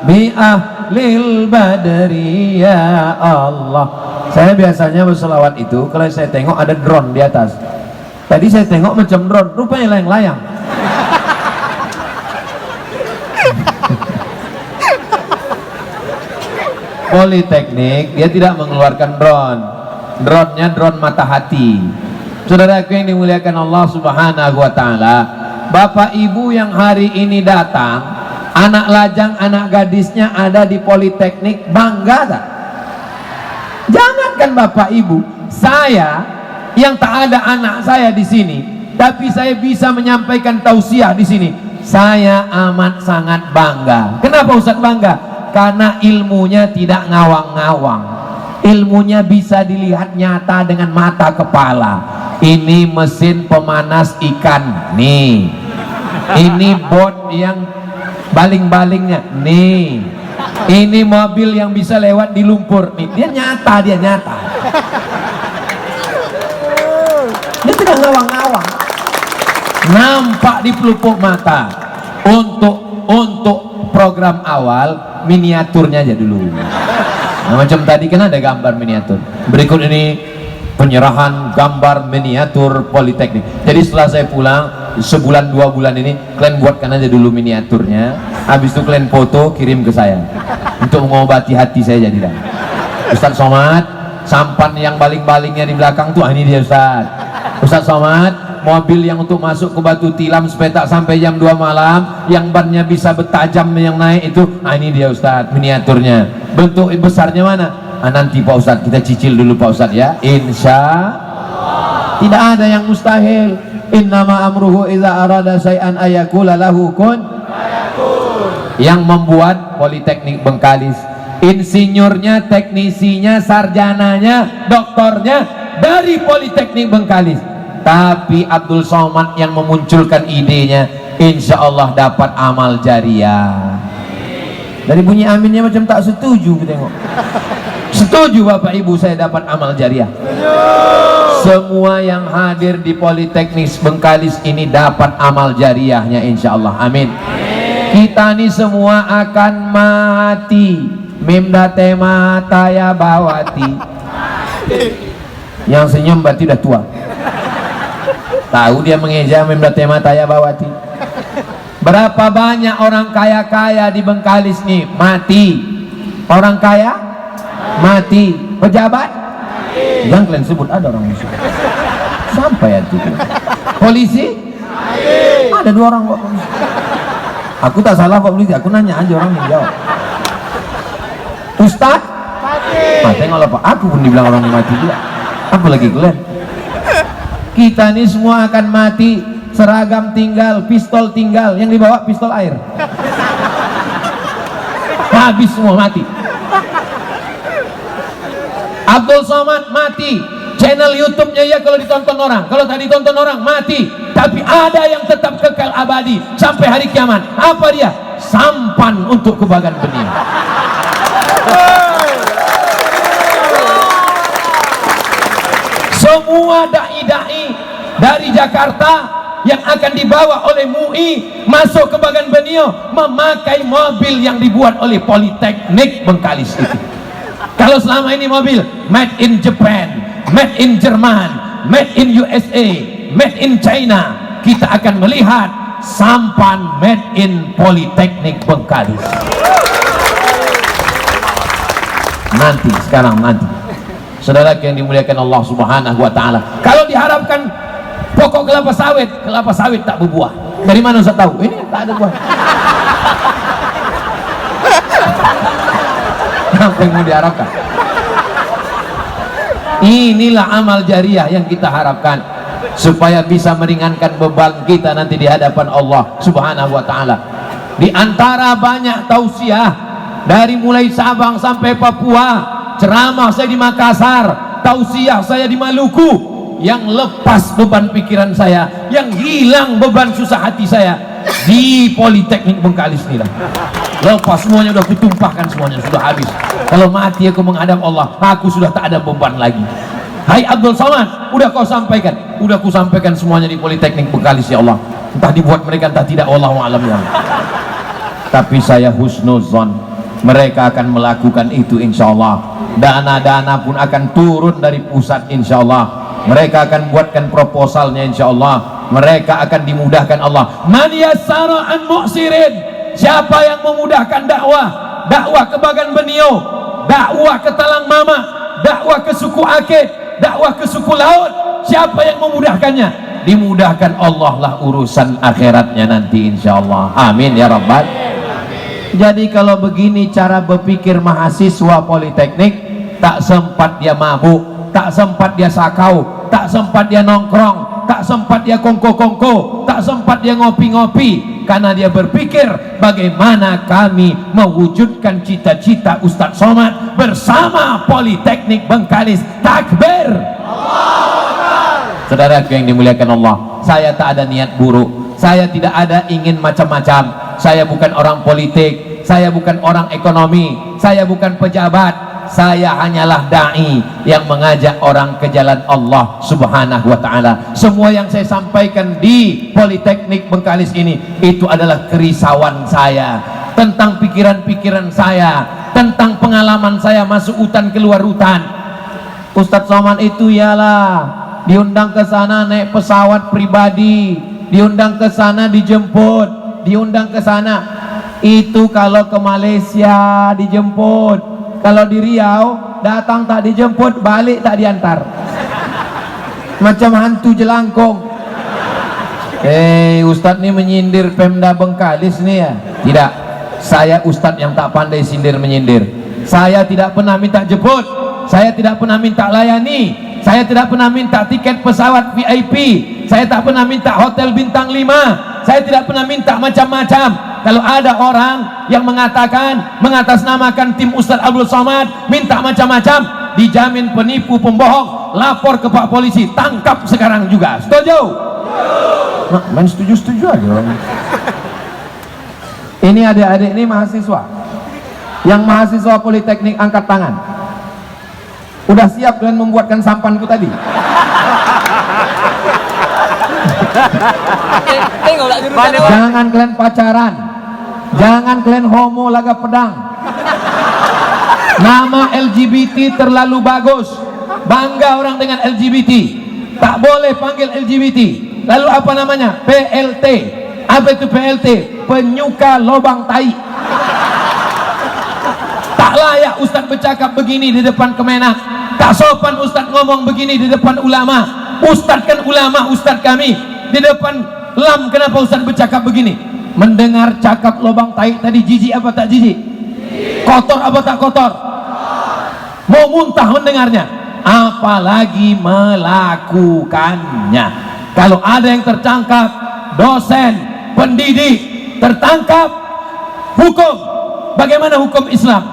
bi ahlil badri ya Allah. Saya biasanya berselawat itu kalau saya tengok ada drone di atas. Tadi saya tengok macam drone, rupanya layang-layang. Politeknik dia tidak mengeluarkan drone. Drone-nya drone mata hati. Saudaraku yang dimuliakan Allah Subhanahu wa Ta'ala, Bapak Ibu yang hari ini datang, anak lajang, anak gadisnya ada di Politeknik, bangga tak? Jangankan Bapak Ibu, saya yang tak ada anak saya di sini, tapi saya bisa menyampaikan tausiah di sini. Saya amat sangat bangga. Kenapa Ustaz bangga? Karena ilmunya tidak ngawang-ngawang. Ilmunya bisa dilihat nyata dengan mata kepala. Ini mesin pemanas ikan, nih. Ini bot yang baling-balingnya, nih. Ini mobil yang bisa lewat di lumpur, nih. Dia nyata. Dia tidak ngawang-ngawang. Nampak di pelupuk mata. Untuk program awal, miniaturnya aja dulu. Nah, macam tadi kan ada gambar miniatur. Berikut ini penyerahan gambar miniatur Politeknik. Jadi setelah saya pulang, sebulan 2 bulan ini, kalian buatkan aja dulu miniaturnya. Habis itu kalian foto, kirim ke saya untuk mengobati hati saya jadi dah. Ustaz Somad, sampan yang baling-balingnya di belakang tuh, ini dia Ustaz. Ustaz Somad, mobil yang untuk masuk ke Batu Tilam supaya tak sampai jam 2 malam, yang bannya bisa bertajam yang naik itu, ini dia Ustaz miniaturnya. Bentuk besarnya mana? Nanti Pak Ustaz kita cicil dulu Pak Ustaz ya. Insya Allah. Tidak ada yang mustahil. Innama amruhu iza arada syai'an ayakula lahu kun fayakun. Yang membuat Politeknik Bengkalis, insinyurnya, teknisinya, sarjananya, doktornya dari Politeknik Bengkalis. Tapi Abdul Somad yang memunculkan idenya, insya Allah dapat amal jariah. Dari bunyi aminnya macam tak setuju, tengok. Setuju Bapak Ibu saya dapat amal jariah. Semua yang hadir di Politeknik Bengkalis ini dapat amal jariahnya insya Allah. Amin. Kita ini semua akan mati. Mimda tema taya bawati. Yang senyum berarti udah tua. Tahu dia mengeja Mimda tema taya bawati. Berapa banyak orang kaya-kaya di Bengkalis nih mati. Orang kaya mati. Pejabat jangan kalian sebut, ada orang musuh sampai hati. Polisi ada 2 orang Pak polisi. Aku tak salah Pak polisi, aku nanya aja orang yang jawab. Ustaz mati kalau Pak, aku pun dibilang orang yang mati juga, apalagi kalian. Kita ini semua akan mati, seragam tinggal, pistol tinggal, yang dibawa pistol air. Habis semua mati. Abdul Somad mati, channel YouTube-nya ya kalau ditonton orang, kalau tak ditonton orang mati, tapi ada yang tetap kekal abadi sampai hari kiamat. Apa dia? Sampan untuk kebagan benih. Semua dai-dai dari Jakarta yang akan dibawa oleh MUI masuk ke Bagan Benio memakai mobil yang dibuat oleh Politeknik Bengkalis itu. Kalau selama ini mobil made in Japan, made in Jerman, made in USA, made in China, kita akan melihat sampan made in Politeknik Bengkalis. Nanti, sekarang nanti. Saudara yang dimuliakan Allah Subhanahu wa taala. Kalau diharapkan pokok kelapa sawit tak berbuah. Dari mana Ustaz tahu? Ini tak ada buah. Apa yang mau diharapkan? Inilah amal jariah yang kita harapkan supaya bisa meringankan beban kita nanti di hadapan Allah Subhanahu wa taala. Di antara banyak tausiah dari mulai Sabang sampai Papua, ceramah saya di Makassar, tausiah saya di Maluku, yang lepas beban pikiran saya, yang hilang beban susah hati saya di Politeknik Bengkalis ini lah. Lepas semuanya, udah kutumpahkan semuanya, sudah habis. Kalau mati aku menghadap Allah, aku sudah tak ada beban lagi. Hai Abdul Somad, udah kau sampaikan, udah ku sampaikan semuanya di Politeknik Bengkalis ya Allah. Entah dibuat mereka entah tidak, wallahu a'lam ya Allah. Tapi saya husnuzon, mereka akan melakukan itu insya Allah. Dana-dana pun akan turun dari pusat insya Allah. Mereka akan buatkan proposalnya insya Allah. Mereka akan dimudahkan Allah. Man yassara an mu'sirin, siapa yang memudahkan dakwah ke Bagan Benio, dakwah ke Talang Mama, dakwah ke suku Akeh, dakwah ke suku Laut, siapa yang memudahkannya? Dimudahkan Allah lah urusan akhiratnya nanti insya Allah. Amin ya Rabbal. Jadi kalau begini cara berpikir mahasiswa Politeknik, tak sempat dia mabuk, tak sempat dia sakau, tak sempat dia nongkrong, tak sempat dia kongko-kongko, tak sempat dia ngopi-ngopi, karena dia berpikir bagaimana kami mewujudkan cita-cita Ustadz Somad bersama Politeknik Bengkalis. Takbir. Saudara yang dimuliakan Allah, saya tak ada niat buruk, saya tidak ada ingin macam-macam. Saya bukan orang politik, saya bukan orang ekonomi, saya bukan pejabat, saya hanyalah dai yang mengajak orang ke jalan Allah Subhanahu wa taala. Semua yang saya sampaikan di Politeknik Bengkalis ini itu adalah kerisauan saya tentang pikiran-pikiran saya, tentang pengalaman saya masuk hutan keluar hutan. Ustadz Somad itu ialah diundang ke sana naik pesawat pribadi, diundang ke sana dijemput, diundang ke sana. Itu kalau ke Malaysia dijemput, kalau di Riau datang tak dijemput, balik tak diantar, macam hantu jelangkung. Ustadz ini menyindir Pemda Bengkalis nih ya? Tidak, saya ustadz yang tak pandai sindir menyindir. Saya tidak pernah minta jemput, saya tidak pernah minta layani, saya tidak pernah minta tiket pesawat VIP, saya tak pernah minta hotel bintang 5, saya tidak pernah minta macam-macam. Kalau ada orang yang mengatakan mengatasnamakan tim Ustadz Abdul Somad minta macam-macam, dijamin penipu pembohong, lapor ke Pak Polisi, tangkap sekarang juga. Setuju? Nah, main setuju-setuju aja orang. Ini adik-adik ini mahasiswa, yang mahasiswa Politeknik angkat tangan. Udah siap kalian membuatkan sampanku tadi? Jangan kalian pacaran, jangan kalian homo laga pedang. Nama LGBT terlalu bagus, bangga orang dengan LGBT, tak boleh panggil LGBT. Lalu apa namanya? PLT. Apa itu PLT? Penyuka lobang tai. Tak layak Ustadz bercakap begini di depan Kemenak, tak sopan Ustadz ngomong begini di depan ulama. Ustadz kan ulama, Ustadz kami di depan LAM, kenapa Ustadz bercakap begini? Mendengar cakap lobang tai tadi, jijik apa tak jijik? Kotor apa tak kotor? Mau muntah mendengarnya, apalagi melakukannya. Kalau ada yang tertangkap, dosen, pendidik tertangkap, hukum. Bagaimana hukum Islam?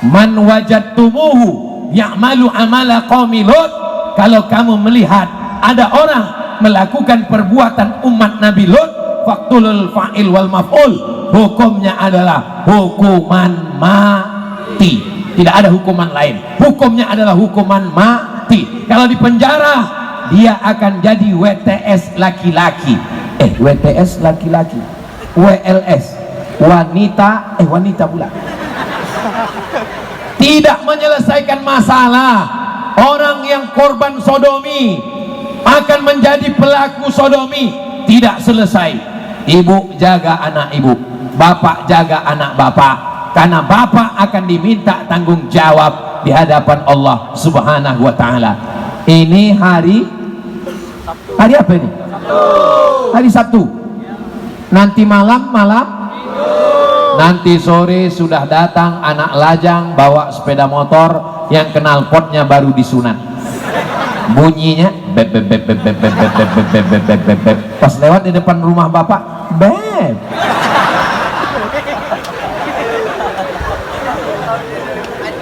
Man wajadtumuhu ya'malu amala qaumi Lut. Kalau kamu melihat ada orang melakukan perbuatan umat Nabi Lut, faqtulul fa'il wal maf'ul, hukumnya adalah hukuman mati. Tidak ada hukuman lain, hukumnya adalah hukuman mati. Kalau di penjara, dia akan jadi WTS laki-laki, WTS laki-laki, WLS wanita pula. Tidak menyelesaikan masalah. Orang yang korban sodomi akan menjadi pelaku sodomi, tidak selesai. Ibu jaga anak ibu, bapak jaga anak bapak, karena bapak akan diminta tanggung jawab di hadapan Allah Subhanahu wa ta'ala. Ini hari apa ini? Hari Sabtu. Nanti malam nanti sore sudah datang anak lajang bawa sepeda motor yang knalpotnya baru disunat, bunyinya beb beb beb beb beb beb beb beb beb beb beb beb beb. Pas lewat di depan rumah bapak, beb.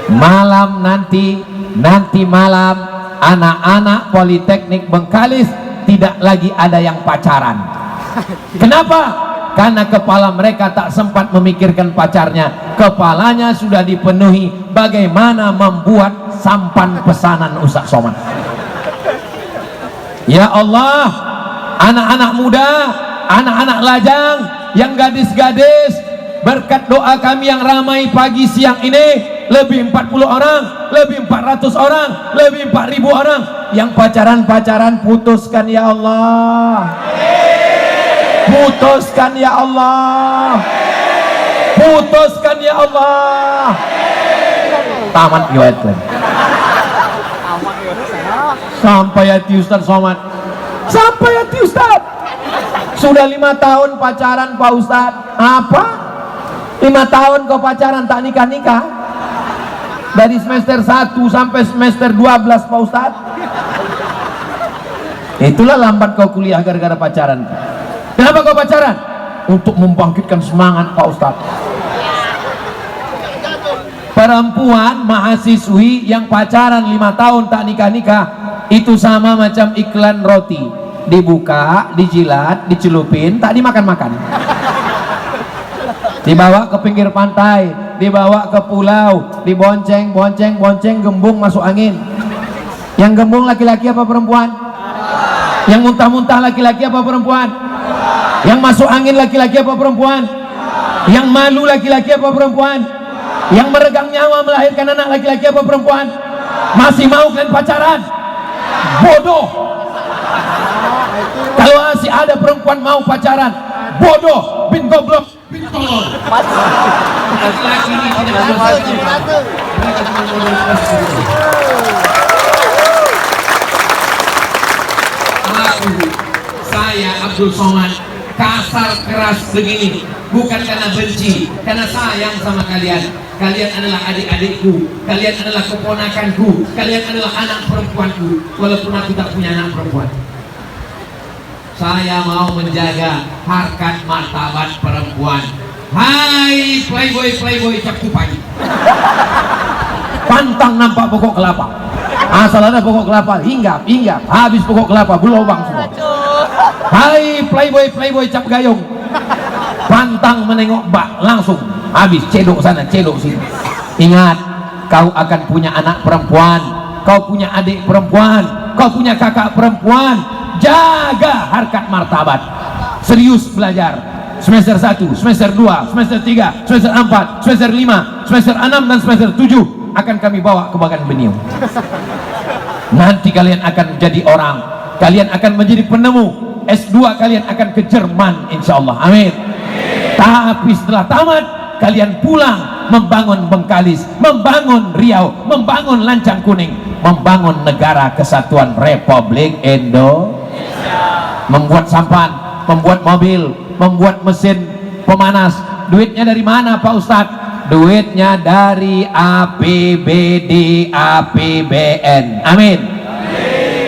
Malam nanti malam anak-anak Politeknik Bengkalis tidak lagi ada yang pacaran. Kenapa? Karena kepala mereka tak sempat memikirkan pacarnya, kepalanya sudah dipenuhi bagaimana membuat sampan pesanan Ustaz Somad. Ya Allah, anak-anak muda, anak-anak lajang, yang gadis-gadis, berkat doa kami yang ramai pagi siang ini, lebih 40 orang, lebih 400 orang, lebih 4.000 orang yang pacaran, putuskan ya Allah. Putuskan ya Allah. Putuskan ya Allah. Tamat riwayat lagi. Sampai hati Ustaz Somad. Sampai hati Ustaz. Sudah 5 tahun pacaran Pak Ustaz. Apa? 5 tahun kau pacaran tak nikah-nikah? Dari semester 1 sampai semester 12 Pak Ustaz. Itulah lambat kau kuliah gara-gara pacaran. Kenapa kau pacaran? Untuk membangkitkan semangat Pak Ustaz. Perempuan mahasiswi yang pacaran 5 tahun tak nikah-nikah, itu sama macam iklan roti, dibuka, dijilat, dicelupin, tak dimakan-makan. Dibawa ke pinggir pantai, dibawa ke pulau, dibonceng, gembung masuk angin. Yang gembung laki-laki apa perempuan? Yang muntah-muntah laki-laki apa perempuan? Yang masuk angin laki-laki apa perempuan? Yang malu laki-laki apa perempuan? Yang meregang nyawa melahirkan anak laki-laki apa perempuan? Masih mau kalian pacaran? Bodoh. Kalau masih ada perempuan mau pacaran, bodoh, bin goblok, bin tolol. Laki-laki ini tidak boleh. Saya Abdul Somad kasar keras begini bukan karena benci, karena sayang sama kalian. Kalian adalah adik-adikku, kalian adalah keponakanku, kalian adalah anak perempuanku, walaupun aku tak punya anak perempuan. Saya mau menjaga harkat martabat perempuan. Hai playboy cap tupai, pantang nampak pokok kelapa, asal ada pokok kelapa hinggap, habis pokok kelapa berlubang semua. Hai playboy cap gayung, pantang menengok bak, langsung habis, cedok sana cedok sini. Ingat, kau akan punya anak perempuan, kau punya adik perempuan, kau punya kakak perempuan. Jaga harkat martabat, serius belajar. semester 1, semester 2, semester 3, semester 4, semester 5, semester 6 dan semester 7 akan kami bawa ke Bagan Beniung. Nanti kalian akan jadi orang, kalian akan menjadi penemu. S2 kalian akan ke Jerman insyaallah. Amin. Tapi setelah tamat kalian pulang membangun Bengkalis, membangun Riau, membangun Lancang Kuning, membangun negara kesatuan Republik Indonesia, membuat sampan, membuat mobil, membuat mesin pemanas. Duitnya dari mana Pak Ustadz? Duitnya dari APBD, APBN. Amin.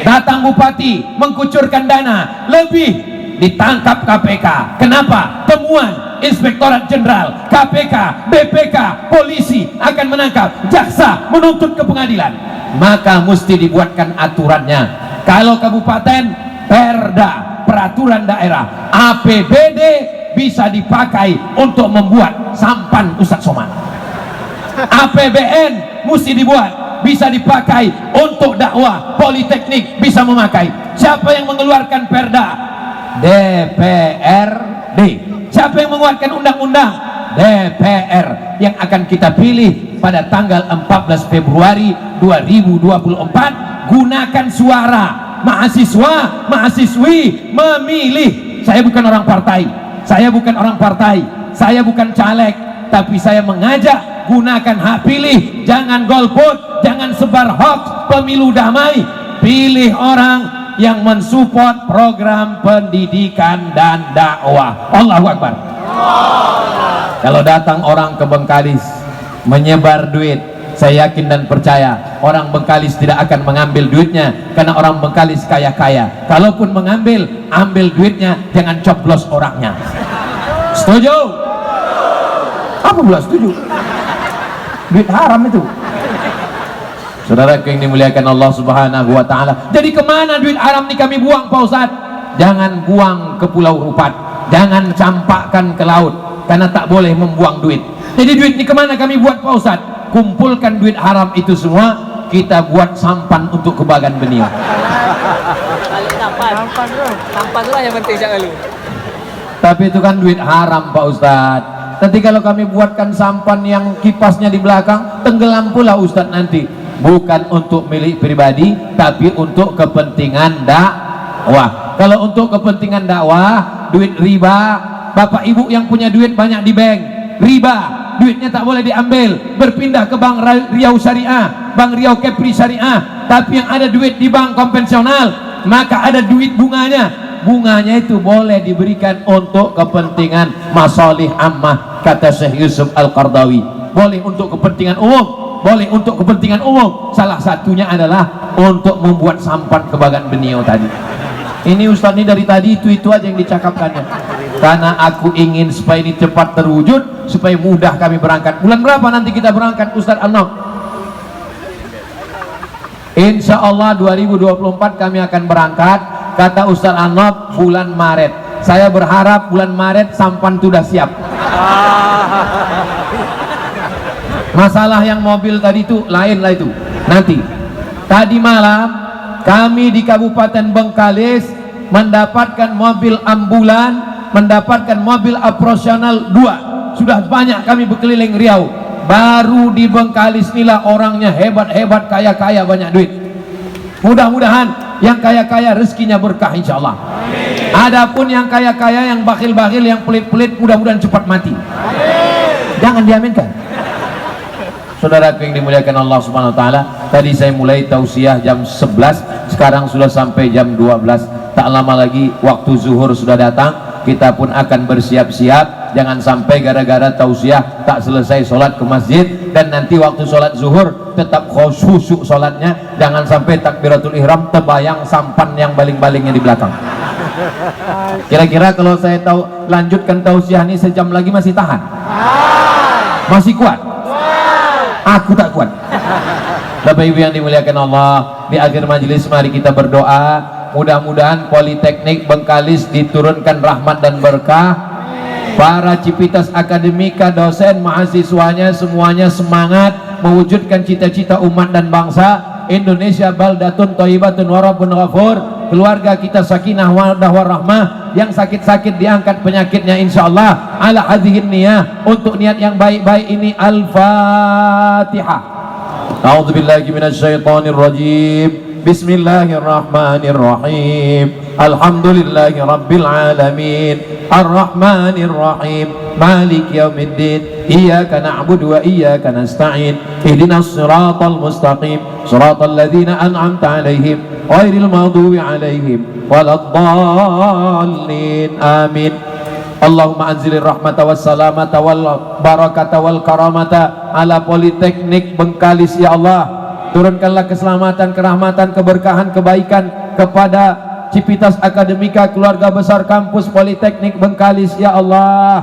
Datang bupati mengkucurkan dana lebih, ditangkap KPK. Kenapa? Temuan Inspektorat Jenderal, KPK, BPK, polisi akan menangkap, jaksa menuntut ke pengadilan. Maka mesti dibuatkan aturannya. Kalau kabupaten, perda, peraturan daerah, APBD bisa dipakai untuk membuat sampan Ustadz Somad. APBN mesti dibuat, bisa dipakai untuk dakwah, politeknik bisa memakai. Siapa yang mengeluarkan perda? DPRD. Siapa yang mengeluarkan undang-undang? DPR. Yang akan kita pilih pada tanggal 14 Februari 2024. Gunakan suara mahasiswa, mahasiswi memilih. Saya bukan orang partai, saya bukan orang partai, saya bukan caleg, tapi saya mengajak gunakan hak pilih. Jangan golput, jangan sebar hoax. Pemilu damai, pilih orang yang mensupport program pendidikan dan dakwah. Allahu Akbar. Kalau datang orang ke Bengkalis menyebar duit, saya yakin dan percaya orang Bengkalis tidak akan mengambil duitnya, karena orang Bengkalis kaya-kaya. Kalaupun mengambil, ambil duitnya, jangan coblos orangnya. Setuju? Apa pula setuju? Duit haram itu. Saudara yang dimuliakan Allah Subhanahu wa ta'ala. Jadi kemana duit haram ini kami buang Pak Ustadz? Jangan buang ke Pulau Rupat, jangan campakkan ke laut, karena tak boleh membuang duit. Jadi duit ini kemana kami buat Pak Ustadz? Kumpulkan duit haram itu semua, kita buat sampan untuk ke Bagan Beniung. Sampan lah yang penting jangan lu. Tapi itu kan duit haram Pak Ustadz. Nanti kalau kami buatkan sampan yang kipasnya di belakang, tenggelam pula Ustadz nanti. Bukan untuk milik pribadi, tapi untuk kepentingan dakwah. Kalau untuk kepentingan dakwah, duit riba, bapak ibu yang punya duit banyak di bank, riba, duitnya tak boleh diambil, berpindah ke Bank Riau Syariah, Bank Riau Kepri Syariah. Tapi yang ada duit di bank konvensional, maka ada duit bunganya. Bunganya itu boleh diberikan untuk kepentingan masalih ammah, kata Syekh Yusuf Al-Qardawi. Boleh untuk kepentingan umum, boleh untuk kepentingan umum. Salah satunya adalah untuk membuat sampan ke Bagan Beniung tadi. Ini Ustaz ini dari tadi itu aja yang dicakapkannya. Karena aku ingin supaya ini cepat terwujud, supaya mudah kami berangkat. Bulan berapa nanti kita berangkat Ustaz An-Naf? Insya Allah 2024 kami akan berangkat. Kata Ustaz An-Naf bulan Maret. Saya berharap bulan Maret sampan sudah siap. Masalah yang mobil tadi itu lain lah itu. Nanti tadi malam kami di Kabupaten Bengkalis mendapatkan mobil ambulan, mendapatkan mobil operasional 2. Sudah banyak kami berkeliling Riau. Baru di Bengkalis inilah orangnya hebat-hebat, kaya-kaya, banyak duit. Mudah-mudahan yang kaya-kaya rezekinya berkah insyaallah. Adapun yang kaya-kaya, yang bakhil-bakhil, yang pelit-pelit, mudah-mudahan cepat mati. Jangan diaminkan. Saudara yang dimuliakan Allah Subhanahu wa taala, tadi saya mulai tausiah jam 11, sekarang sudah sampai jam 12. Tak lama lagi waktu zuhur sudah datang, kita pun akan bersiap-siap. Jangan sampai gara-gara tausiah tak selesai sholat ke masjid, dan nanti waktu sholat zuhur tetap khusyuk sholatnya. Jangan sampai takbiratul ihram terbayang sampan yang baling-balingnya di belakang. Kira-kira kalau saya tahu lanjutkan tausiah ini sejam lagi masih tahan? Masih kuat? Aku tak kuat. Bapak Ibu yang dimuliakan Allah, di akhir majelis mari kita berdoa, mudah-mudahan Politeknik Bengkalis diturunkan rahmat dan berkah. Para civitas akademika, dosen, mahasiswanya semuanya semangat mewujudkan cita-cita umat dan bangsa. Indonesia baldatun thayyibatun wa rabbun ghafur. keluarga kita sakinah wadah warahmah, yang sakit-sakit diangkat penyakitnya insyaallah. Ala hadhihi niyah, untuk niat yang baik-baik ini. Al-Fatihah. A'udzubillahi minasyaitonir rajim. Bismillahirrahmanirrahim. Alhamdulillahi rabbil alamin. Ar-Rahmanir Rahim. Malik yaumiddin. Iyyaka na'budu wa iyyaka nasta'in. Ihdinas siratal mustaqim. Siratal ladzina an'amta 'alaihim ghairil maghdubi 'alaihim waladdallin. Amin. Allahumma anzilir rahmata was salamata wal barakata wal karamata ala Politeknik Bengkalis ya Allah. Turunkanlah keselamatan, kerahmatan, keberkahan, kebaikan kepada Civitas Akademika, keluarga besar kampus Politeknik Bengkalis ya Allah.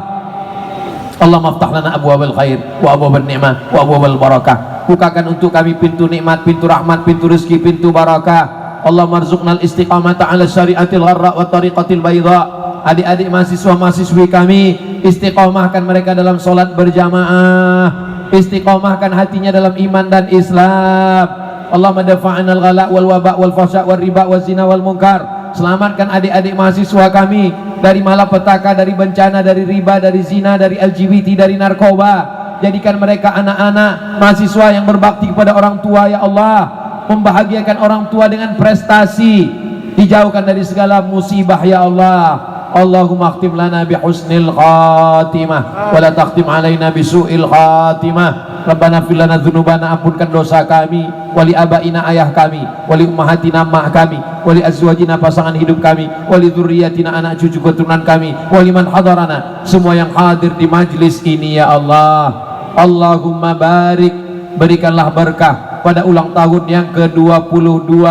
Allah maftah lana abwabal khair wa abwabal ni'mah wa abwabal barakah. Bukakan untuk kami pintu nikmat, pintu rahmat, pintu rezeki, pintu barakah. Allah marzuqnal istiqamata ala syariatil gharra wa tariqatil bayda. Adik-adik mahasiswa-mahasiswi kami, istiqamahkan mereka dalam solat berjamaah, istiqamahkan hatinya dalam iman dan Islam. Allah madafa'an al-ghala wal waba wal fahsya wal riba wal zina wal munkar. Selamatkan adik-adik mahasiswa kami dari malapetaka, dari bencana, dari riba, dari zina, dari LGBT, dari narkoba. Jadikan mereka anak-anak mahasiswa yang berbakti kepada orang tua ya Allah. Membahagiakan orang tua dengan prestasi, dijauhkan dari segala musibah ya Allah. Allahumma akhtim lana bihusnil khatimah wa la takhtim alaina bisu'il khatimah. Rabbana fir lana dzunubana, ampunkan dosa kami, wali abaina ayah kami, wali ummahatina mak kami, wali azwajina pasangan hidup kami, wali dzurriyyatina anak cucu keturunan kami, wali man hadarana, semua yang hadir di majlis ini ya Allah. Allahumma barik, berikanlah berkah pada ulang tahun yang ke-22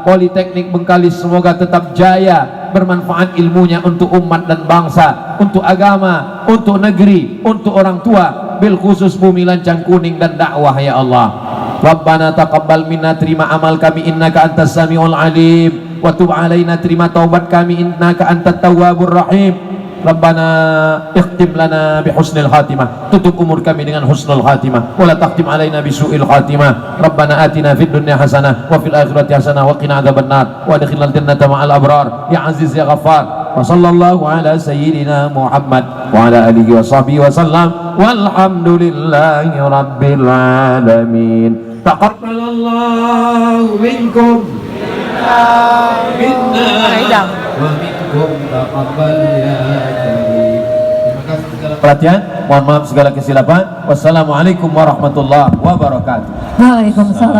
Politeknik Bengkalis, semoga tetap jaya, bermanfaat ilmunya untuk umat dan bangsa, untuk agama, untuk negeri, untuk orang tua, bil khusus bumi lancang kuning dan dakwah ya Allah. Rabbana taqabbal minna, terima amal kami, innaka antas samiul alim, wa tub alaina, terima taubat kami, innaka antat tawwabur rahim. Rabbana ikhtim lana bihusnil khatimah, tutup umur kami dengan husnul khatimah, wa la takhtim alaina bisu'il khatimah. Rabbana atina fid dunya hasanah wa fil akhirati hasanah wa qina adzabannar wa adkhilnal jannata ma'al abrar ya aziz ya ghaffar. Wa sallallahu ala sayyidina Muhammad wa ala alihi wa sahbihi wa sallam, walhamdulillahi rabbil alamin. Taqabbalallahu minkum minna wa minkum taqabbal ya karim. Terima kasih segala perhatian, mohon maaf segala kesilapan. Wassalamualaikum warahmatullahi wabarakatuh. Waalaikumsalam.